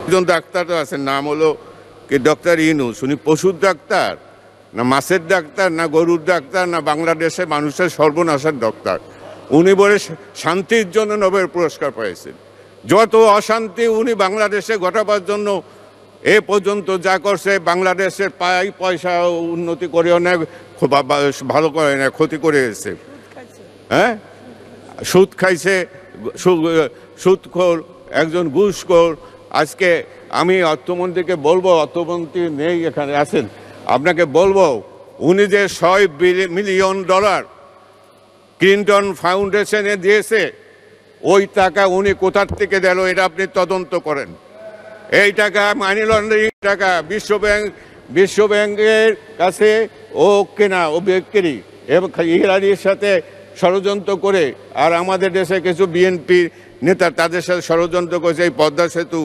একজন ডাক্তার তো আছেন, নাম হলো কি ডক্টর ইউনূস। উনি পশুর ডাক্তার না মাছের ডাক্তার না গরুর ডাক্তার না বাংলাদেশে মানুষের সর্বনাশের ডাক্তার? উনি বলে শান্তির জন্য নোবেল পুরস্কার পেয়েছেন। যত অশান্তি উনি বাংলাদেশে ঘটাবার জন্য এ পর্যন্ত যা করছে, বাংলাদেশের পয়সা উন্নতি করেও না, ভালো করে না, ক্ষতি করে এসেছে। হ্যাঁ, সুদ খাইছে, সুদখোর, একজন ঘুষখোর। আজকে আমি অর্থমন্ত্রীকে বলবো, অর্থমন্ত্রী নেই এখানে আছেন, আপনাকে বলবো উনি যে $100 মিলিয়ন ক্লিন্টন ফাউন্ডেশনে দিয়েছে, ওই টাকা উনি কোথার থেকে দিল এটা আপনি তদন্ত করেন। এই টাকা মানি লন্ডারিং টাকা, বিশ্বব্যাংকের কাছে ও কেনা, ও বিক্রি এবং ইরানির সাথে ষড়যন্ত্র করে, আর আমাদের দেশে কিছু বিএনপি নেতা তাদের সাথে ষড়যন্ত্র করেছে এই পদ্মা সেতু